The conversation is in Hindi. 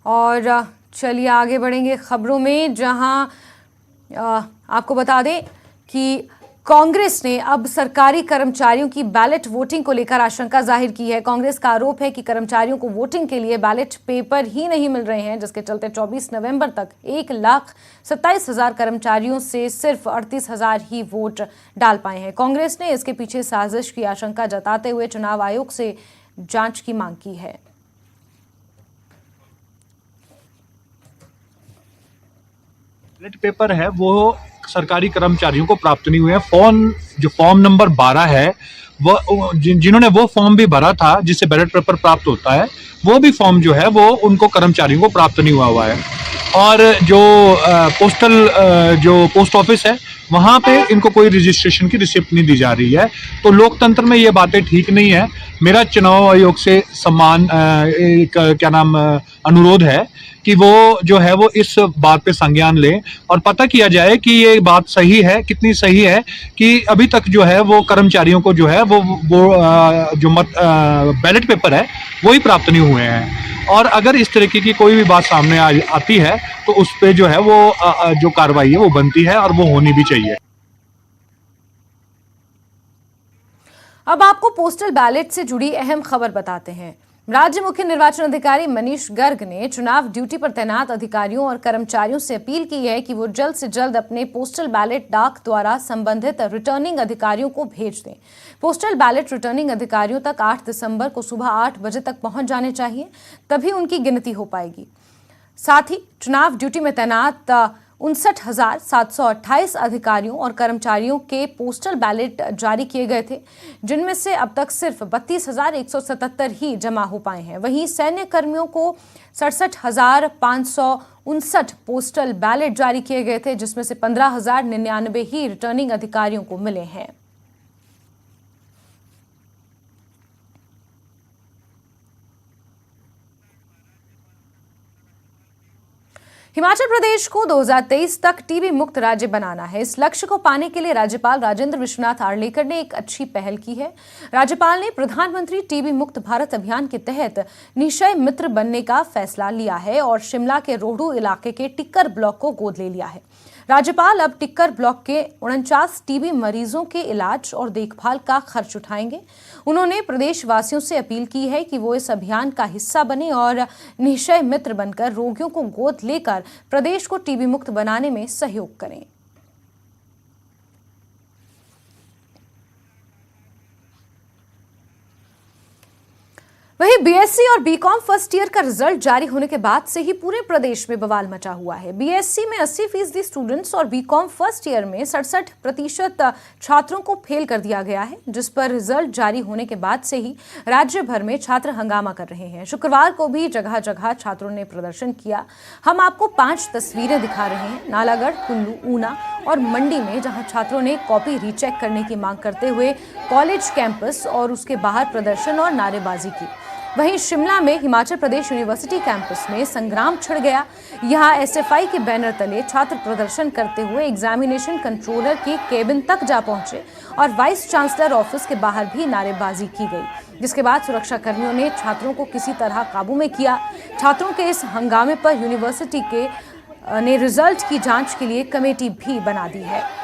और चलिए आगे बढ़ेंगे खबरों में, जहां आपको बता दें कि कांग्रेस ने अब सरकारी कर्मचारियों की बैलेट वोटिंग को लेकर आशंका जाहिर की है। कांग्रेस का आरोप है कि कर्मचारियों को वोटिंग के लिए बैलेट पेपर ही नहीं मिल रहे हैं, जिसके चलते 24 नवंबर तक 1,27,000 कर्मचारियों से सिर्फ 38,000 ही वोट डाल पाए हैं। कांग्रेस ने इसके पीछे साजिश की आशंका जताते हुए चुनाव आयोग से जांच की मांग की है। बैलेट पेपर है वो सरकारी कर्मचारियों को प्राप्त नहीं हुए हैं। जो फॉर्म नंबर 12 है वो जिन्होंने वो फॉर्म भी भरा था जिससे बैलेट पेपर प्राप्त होता है, वो भी फॉर्म जो है वो उनको कर्मचारियों को प्राप्त नहीं हुआ है। और जो पोस्ट ऑफिस है वहां पे इनको कोई रजिस्ट्रेशन की रिसिप्ट नहीं दी जा रही है। तो लोकतंत्र में ये बातें ठीक नहीं है। मेरा चुनाव आयोग से अनुरोध है कि वो जो है वो इस बात पे संज्ञान ले और पता किया जाए कि ये बात सही है, कितनी सही है कि अभी तक जो है वो कर्मचारियों को जो है वो बैलेट पेपर है वो ही प्राप्त नहीं हुए हैं। और अगर इस तरीके की कोई भी बात सामने आती है तो उस पे जो है वो जो कार्रवाई है वो बनती है और वो होनी भी चाहिए। अब आपको पोस्टल बैलेट से जुड़ी अहम खबर बताते हैं। राज्य मुख्य निर्वाचन अधिकारी मनीष गर्ग ने चुनाव ड्यूटी पर तैनात अधिकारियों और कर्मचारियों से अपील की है कि वो जल्द से जल्द अपने पोस्टल बैलेट डाक द्वारा संबंधित रिटर्निंग अधिकारियों को भेज दें। पोस्टल बैलेट रिटर्निंग अधिकारियों तक 8 दिसंबर को सुबह 8 बजे तक पहुंच जाने चाहिए, तभी उनकी गिनती हो पाएगी। साथ ही चुनाव ड्यूटी में तैनात 59,728 अधिकारियों और कर्मचारियों के पोस्टल बैलेट जारी किए गए थे, जिनमें से अब तक सिर्फ 32,177 ही जमा हो पाए हैं। वहीं सैन्य कर्मियों को 67,559 पोस्टल बैलेट जारी किए गए थे, जिसमें से 15,099 ही रिटर्निंग अधिकारियों को मिले हैं। हिमाचल प्रदेश को 2023 तक टीबी मुक्त राज्य बनाना है। इस लक्ष्य को पाने के लिए राज्यपाल राजेंद्र विश्वनाथ आर्लेकर ने एक अच्छी पहल की है। राज्यपाल ने प्रधानमंत्री टीबी मुक्त भारत अभियान के तहत निशय मित्र बनने का फैसला लिया है और शिमला के रोहडू इलाके के टिक्कर ब्लॉक को गोद ले लिया है। राज्यपाल अब टिक्कर ब्लॉक के 49 टीबी मरीजों के इलाज और देखभाल का खर्च उठाएंगे। उन्होंने प्रदेशवासियों से अपील की है कि वो इस अभियान का हिस्सा बने और निश्चय मित्र बनकर रोगियों को गोद लेकर प्रदेश को टीबी मुक्त बनाने में सहयोग करें। वहीं बीएससी और बीकॉम फर्स्ट ईयर का रिजल्ट जारी होने के बाद से ही पूरे प्रदेश में बवाल मचा हुआ है। बीएससी में 80% स्टूडेंट्स और बीकॉम फर्स्ट ईयर में 67% छात्रों को फेल कर दिया गया है, जिस पर रिजल्ट जारी होने के बाद से ही राज्य भर में छात्र हंगामा कर रहे हैं। शुक्रवार को भी जगह जगह छात्रों ने प्रदर्शन किया। हम आपको 5 तस्वीरें दिखा रहे हैं, नालागढ़, कुल्लू, ऊना और मंडी में, जहां छात्रों ने कॉपी रीचेक करने की मांग करते हुए कॉलेज कैंपस और उसके बाहर प्रदर्शन और नारेबाजी की। वहीं शिमला में हिमाचल प्रदेश यूनिवर्सिटी कैंपस में संग्राम छिड़ गया। यहां एसएफआई के बैनर तले छात्र प्रदर्शन करते हुए एग्जामिनेशन कंट्रोलर के केबिन तक जा पहुंचे और वाइस चांसलर ऑफिस के बाहर भी नारेबाजी की गई, जिसके बाद सुरक्षा कर्मियों ने छात्रों को किसी तरह काबू में किया। छात्रों के इस हंगामे पर यूनिवर्सिटी ने रिजल्ट की जांच के लिए कमेटी भी बना दी है।